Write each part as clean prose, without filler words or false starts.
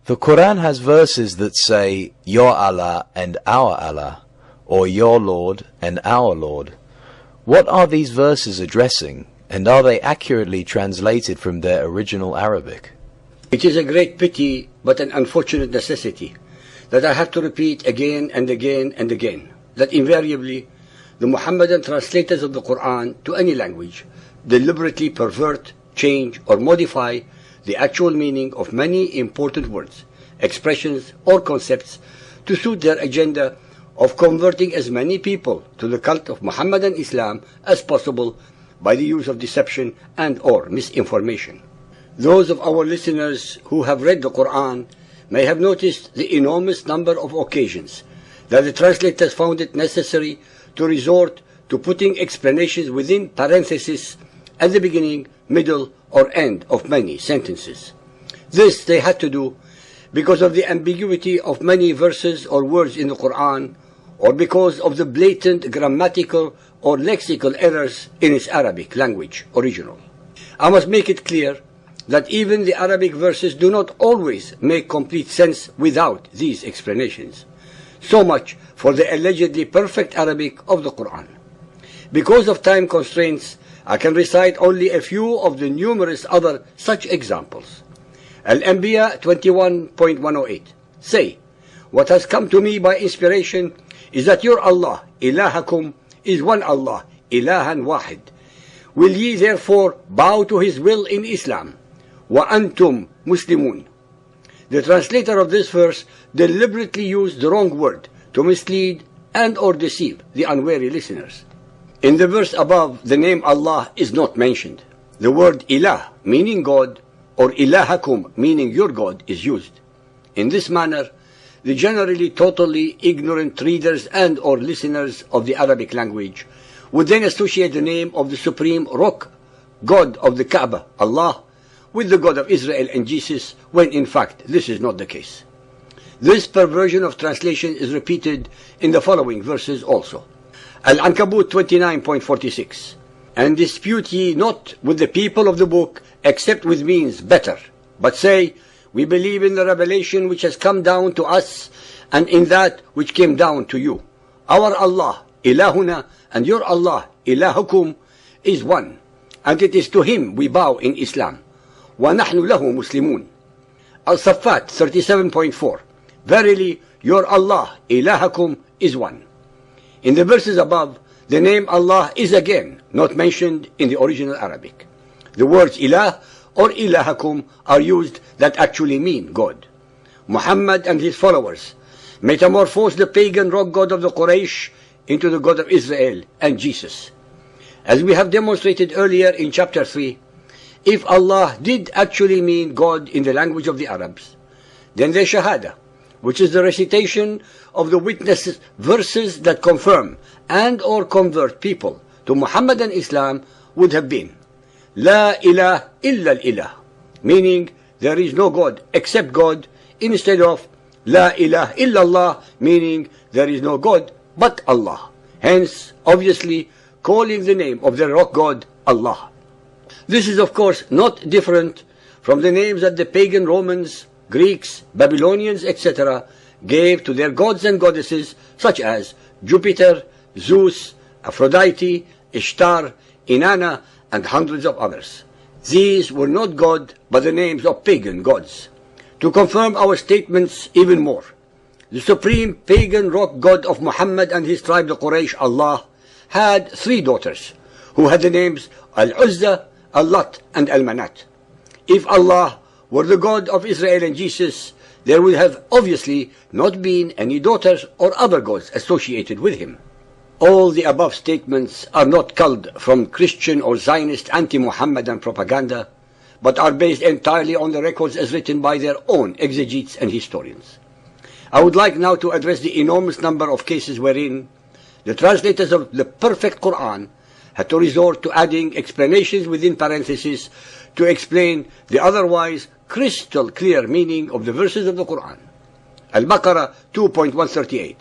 The Quran has verses that say, Your Allah and our Allah, or Your Lord and our Lord. What are these verses addressing, and are they accurately translated from their original Arabic? It is a great pity, but an unfortunate necessity, that I have to repeat again and again and again, that invariably the Muhammadan translators of the Quran to any language deliberately pervert, change, or modify the actual meaning of many important words, expressions, or concepts to suit their agenda of converting as many people to the cult of Muhammadan Islam as possible by the use of deception and or misinformation. Those of our listeners who have read the Quran may have noticed the enormous number of occasions that the translators found it necessary to resort to putting explanations within parentheses at the beginning, middle, or end of many sentences. This they had to do because of the ambiguity of many verses or words in the Quran, or because of the blatant grammatical or lexical errors in its Arabic language original. I must make it clear that even the Arabic verses do not always make complete sense without these explanations. So much for the allegedly perfect Arabic of the Quran. Because of time constraints, I can recite only a few of the numerous other such examples. Al-Anbiya 21.108. Say, what has come to me by inspiration is that your Allah, ilahakum, is one Allah, ilahan wahid. Will ye therefore bow to his will in Islam? Wa antum muslimun. The translator of this verse deliberately used the wrong word to mislead and or deceive the unwary listeners. In the verse above, the name Allah is not mentioned. The word ilah, meaning God, or ilahakum, meaning your God, is used. In this manner, the generally totally ignorant readers and or listeners of the Arabic language would then associate the name of the supreme rock, God of the Kaaba, Allah, with the God of Israel and Jesus, when in fact this is not the case. This perversion of translation is repeated in the following verses also. Al-Ankabut 29.46. And dispute ye not with the people of the book, except with means better, but say, we believe in the revelation which has come down to us, and in that which came down to you. Our Allah, ilahuna, and your Allah, ilahukum, is one, and it is to him we bow in Islam. وَنَحْنُ لَهُ مُسْلِمُونَ. Al-Saffat 37.4. Verily, your Allah, ilahakum, is one. In the verses above, the name Allah is again not mentioned in the original Arabic. The words ilah or ilahakum are used that actually mean God. Muhammad and his followers metamorphosed the pagan rock god of the Quraysh into the God of Israel and Jesus. As we have demonstrated earlier in chapter 3, if Allah did actually mean God in the language of the Arabs, then the Shahada, which is the recitation of the witness verses that confirm and or convert people to Muhammadan Islam, would have been La ilah illa al-ilah, meaning there is no God except God, instead of La ilah illallah, meaning there is no God but Allah. Hence, obviously, calling the name of the rock god Allah. This is of course not different from the names that the pagan Romans, Greeks, Babylonians, etc. gave to their gods and goddesses, such as Jupiter, Zeus, Aphrodite, Ishtar, Inanna, and hundreds of others. These were not God, but the names of pagan gods. To confirm our statements even more, the supreme pagan rock god of Muhammad and his tribe, the Quraysh, Allah, had 3 daughters, who had the names Al-Uzza, Al-Lat, and Al-Manat. If Allah were the God of Israel and Jesus, there would have obviously not been any daughters or other gods associated with him. All the above statements are not culled from Christian or Zionist anti-Muhammadan propaganda, but are based entirely on the records as written by their own exegetes and historians. I would like now to address the enormous number of cases wherein the translators of the perfect Quran had to resort to adding explanations within parentheses to explain the otherwise crystal clear meaning of the verses of the Quran. Al-Baqarah 2.138.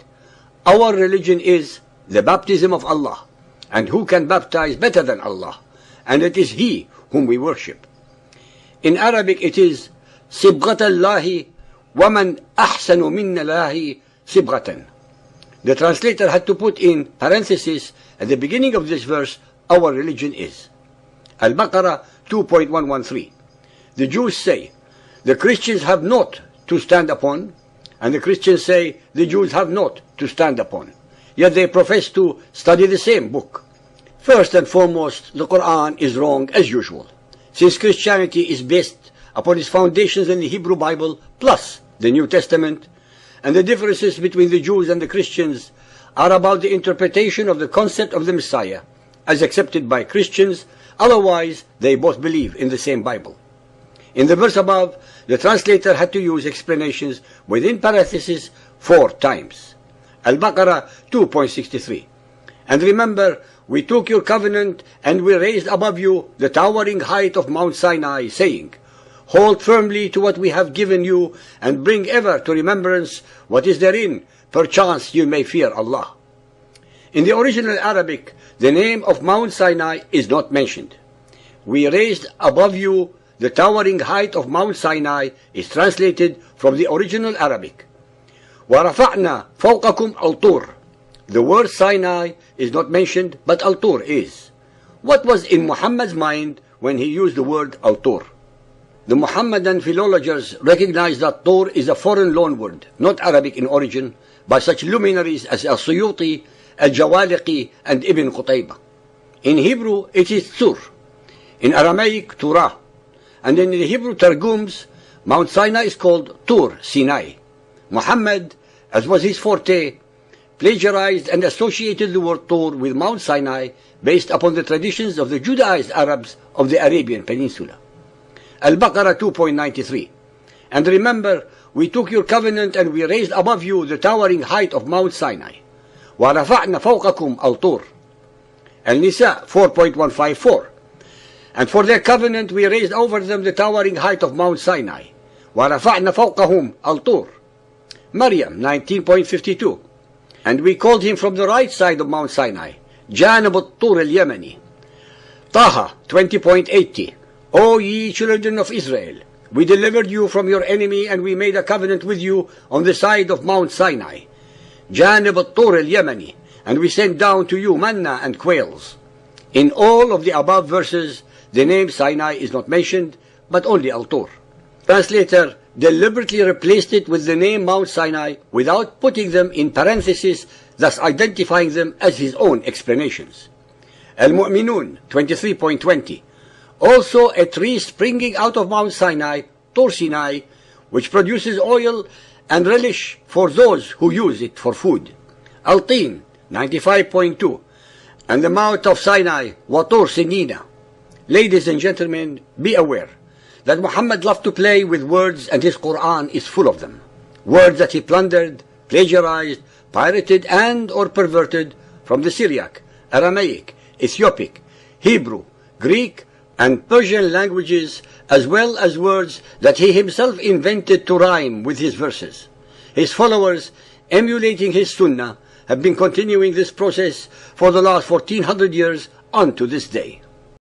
Our religion is the baptism of Allah, and who can baptize better than Allah? And it is He whom we worship. In Arabic it is Sibghat Allahi وَمَنْ أَحْسَنُ مِنَّ اللَّهِ صِبْغَةً. The translator had to put in parentheses at the beginning of this verse, our religion is. Al-Baqarah 2.113. The Jews say, the Christians have not to stand upon, and the Christians say, the Jews have not to stand upon. Yet they profess to study the same book. First and foremost, the Quran is wrong as usual, since Christianity is based upon its foundations in the Hebrew Bible plus the New Testament, and the differences between the Jews and the Christians are about the interpretation of the concept of the Messiah as accepted by Christians. Otherwise, they both believe in the same Bible. In the verse above, the translator had to use explanations within parentheses 4 times. Al-Baqarah 2.63. And remember, we took your covenant and we raised above you the towering height of Mount Sinai, saying, hold firmly to what we have given you and bring ever to remembrance what is therein, perchance you may fear Allah. In the original Arabic, the name of Mount Sinai is not mentioned. We raised above you the towering height of Mount Sinai is translated from the original Arabic. وَرَفَعْنَا فَوْقَكُمْ الْطُورَ. The word Sinai is not mentioned, but Al-Tur is. What was in Muhammad's mind when he used the word Al-Tur? The Muhammadan philologers recognize that Tur is a foreign loanword, not Arabic in origin, by such luminaries as Al-Suyuti, Al-Jawaliqi, and Ibn Qutaybah. In Hebrew, it is Tur. In Aramaic, Turah. And in the Hebrew Targums, Mount Sinai is called Tur Sinai. Muhammad, as was his forte, plagiarized and associated the word Tur with Mount Sinai based upon the traditions of the Judaized Arabs of the Arabian Peninsula. Al-Baqarah 2.93. And remember, we took your covenant and we raised above you the towering height of Mount Sinai. وَرَفَعْنَا فَوْقَكُمْ الْطُورَ. Al-Nisa 4.154. And for their covenant we raised over them the towering height of Mount Sinai. وَرَفَعْنَا فَوْقَهُمْ الْطُورَ. Maryam 19.52. And we called him from the right side of Mount Sinai, جانب الطور اليمني. Taha 20.80. O ye children of Israel, we delivered you from your enemy and we made a covenant with you on the side of Mount Sinai, جانب الطور اليمني, and we sent down to you manna and quails. In all of the above verses, the name Sinai is not mentioned, but only Al-Tur. Translator deliberately replaced it with the name Mount Sinai without putting them in parentheses, thus identifying them as his own explanations. Al-Mu'minun 23.20. Also a tree springing out of Mount Sinai, Tur Sinai, which produces oil and relish for those who use it for food. Al-Tin 95.2. And the mount of Sinai, Watur Sinina. Ladies and gentlemen, be aware that Muhammad loved to play with words and his Quran is full of them. Words that he plundered, plagiarized, pirated and or perverted from the Syriac, Aramaic, Ethiopic, Hebrew, Greek and Persian languages, as well as words that he himself invented to rhyme with his verses. His followers, emulating his Sunnah, have been continuing this process for the last 1400 years on to this day.